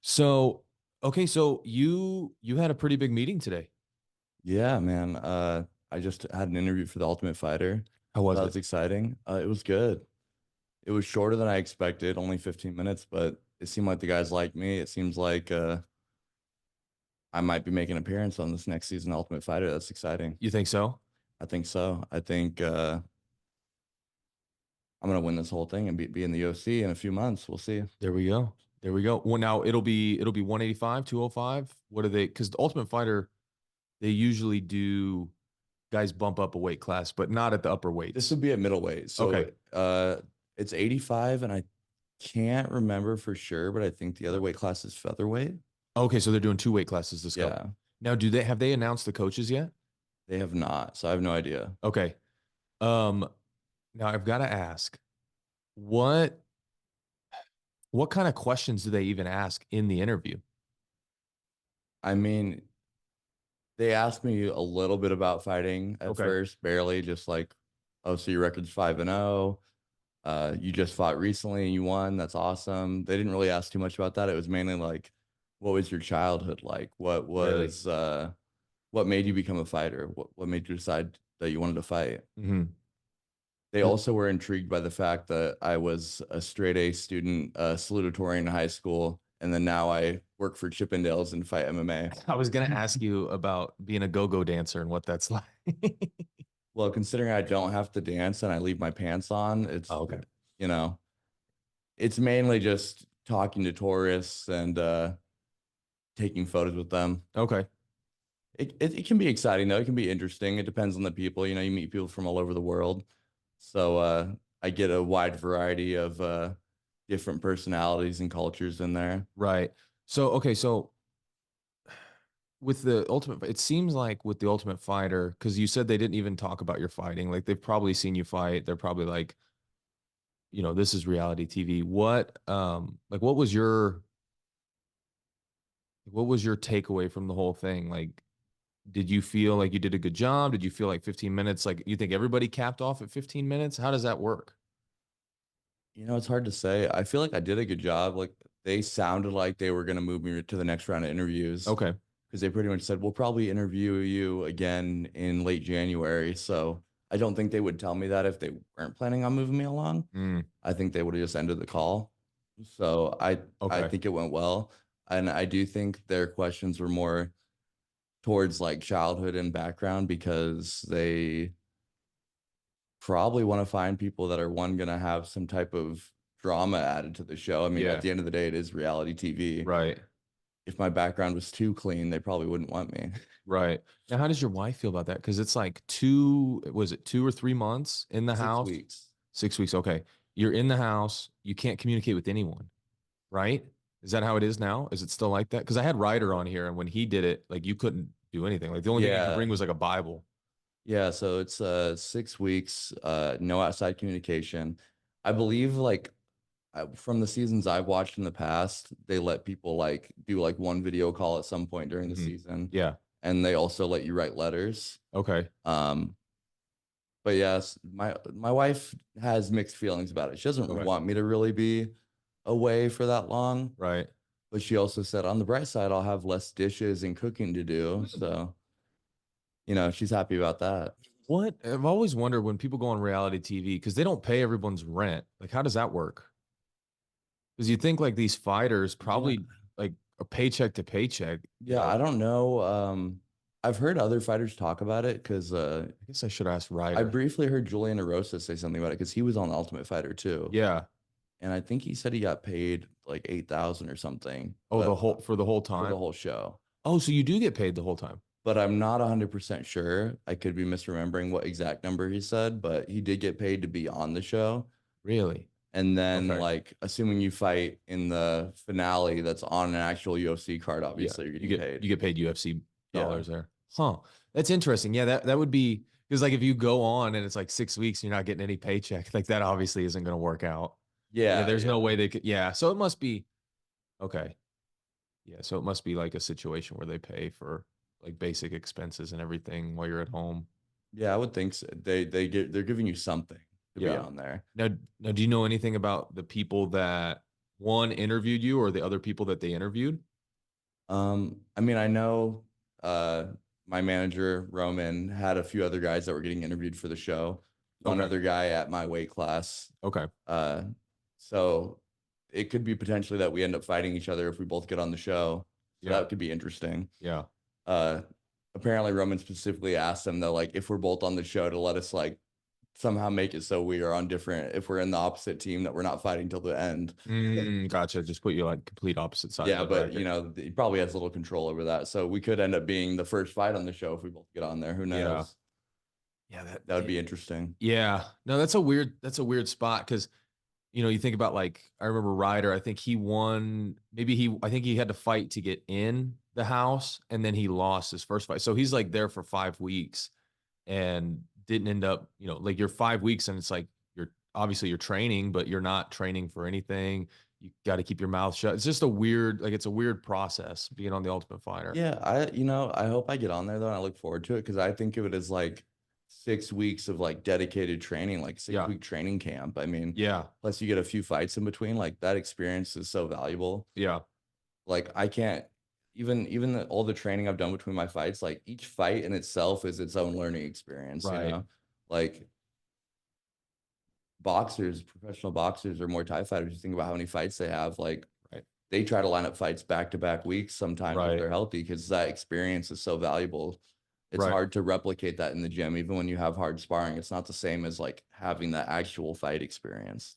So, okay, so you had a pretty big meeting today. Yeah, man. I just had an interview for the Ultimate Fighter. How That was it? was exciting. It was good. It was shorter than I expected, only 15 minutes, but it seemed like the guys like me. It seems like I might be making an appearance on this next season of Ultimate Fighter. That's exciting. You think so? I think so. I think I'm gonna win this whole thing and be in the UFC in a few months. We'll see. There we go. There we go. Well, now it'll be 185, 205. What are they? Because the Ultimate Fighter, they usually do guys bump up a weight class, but not at the upper This weights. would be at middleweight. Okay. So it's 85, and I can't remember for sure, but I think the other weight class is featherweight. Okay, so they're doing two weight classes this go. Yeah, Now, do they have they announced the coaches yet? they have not. So I have no idea. Okay. Um, Now I've got to ask, what what kind of questions do they even ask in the interview? I mean, they asked me a little bit about fighting at Okay. first, barely, just like, oh, so your record's 5-0. You just fought recently and you won. That's awesome. They didn't really ask too much about that. It was mainly like, what was your childhood like? Really? What made you become a fighter? What made you decide that you wanted to fight? Hmm. They also were intrigued by the fact that I was a straight A student, salutatorian in high school, and then now I work for Chippendales and fight MMA. I was gonna ask you about being a go-go dancer and what that's like. Well, considering I don't have to dance and I leave my pants on, Oh, okay. you know, it's mainly just talking to tourists and taking photos with them. Okay. It can be exciting though. It can be interesting. It depends on the people. You know, you meet people from all over the world. So I get a wide variety of different personalities and cultures in there. Right. So, okay, so with the Ultimate, it seems like with the Ultimate Fighter, because you said they didn't even talk about your fighting. Like they've probably seen you fight. They're probably like, this is reality TV. Like what was your takeaway from the whole thing? Like, did you feel like you did a good job? Did you feel like 15 minutes? Like, you think everybody capped off at 15 minutes? How does that work? You know, it's hard to say. I feel like I did a good job. Like they sounded like they were going to move me to the next round of interviews Okay. because they pretty much said, we'll probably interview you again in late January. So I don't think they would tell me that if they weren't planning on moving me along. Mm, I think they would have just ended the call. So I okay. think it went well. And I do think their questions were more towards like childhood and background because they probably want to find people that are one gonna have some type of drama added to the show. I mean, at Yeah. the end of the day, it is reality TV. Right. If my background was too clean, they probably wouldn't want me. Right. Now, how does your wife feel about that? Because it's like was it 2 or 3 months in the Six house? weeks. 6 weeks. Okay. You're in the house. You can't communicate with anyone, right? Is that how it is now? Is it still like that? Because I had Ryder on here, and when he did it, like you couldn't do anything. Like the only thing you could Yeah. bring was like a Bible. Yeah. So it's 6 weeks, no outside communication. I believe like from the seasons I've watched in the past, they let people like do like one video call at some point during the Hmm. season, Yeah. and they also let you write letters. Okay. Um, but yes, my wife has mixed feelings about it. She doesn't Okay. want me to really be away for that long, Right. but she also said on the bright side, I'll have less dishes and cooking to do. Hmm. So, you know, she's happy about that. What? I've always wondered when people go on reality TV because they don't pay everyone's rent. Like, how does that work? Because you think like these fighters Yeah. probably like a paycheck to paycheck. Yeah, I don't know. I've heard other fighters talk about it because I guess I should ask I Ryder. briefly heard Julian Erosa say something about it because he was on the Ultimate Fighter too. Yeah. And I think he said he got paid like 8,000 or something, Oh, but the whole for the time. whole show. Oh, so you do get paid the whole time. But I'm not 100% sure. I could be misremembering what exact number he said, but he did get paid to be on the show. Really? And then, Okay. like, assuming you fight in the finale that's on an actual UFC card, Yeah. obviously you're You getting get you paid. get paid UFC Yeah. dollars there. Huh. That's interesting. Yeah, that would be because like if you go on and it's like 6 weeks and you're not getting any paycheck, like that obviously isn't going to work out. Yeah, Yeah. there's no Yeah. way they could. Yeah, so it must be okay. Yeah, so it must be like a situation where they pay for like basic expenses and everything while you're at home. Yeah. I would think so. They're giving you something to be Yeah. on there. Now, do you know anything about the people that one interviewed you or the other people that they interviewed? I mean, I know my manager Roman had a few other guys that were getting interviewed for the show. One Okay. other guy at my weight class. Okay. Uh, so it could be potentially that we end up fighting each other if we both get on the show. So Yeah. that could be interesting. Yeah. Uh, Apparently Roman specifically asked them though, like if we're both on the show to let us like somehow make it so we are on different if we're in the opposite team that we're not fighting till the end. Gotcha. Just put you like complete opposite side of Yeah, the but you bracket. know, he probably has little control over that. So we could end up being the first fight on the show if we both get on there. Who Yeah. knows? Yeah. That would be interesting. Yeah. No, that's a weird spot because you think about like I remember Ryder, I think he won, I think he had to fight to get in the house and then he lost his first fight. So he's like there for 5 weeks and didn't end up, like you're 5 weeks and it's like you're training, but you're not training for anything. You got to keep your mouth shut. It's just it's a weird process being on the Ultimate Fighter. Yeah, I hope I get on there though, and I look forward to it because I think of it as like 6 weeks of like dedicated training, like six Yeah. week training camp. I mean, Yeah. plus you get a few fights in between. Like that experience is so valuable. Yeah. Like I can't even all the training I've done between my fights, like each fight in itself is its own learning experience, you Right. know? Like boxers, professional boxers or Muay Thai fighters, you think about how many fights they have, like Right. they try to line up fights back to back weeks sometimes if Right. they're healthy because that experience is so valuable. It's Right. hard to replicate that in the gym, even when you have hard sparring. It's not the same as like having that actual fight experience.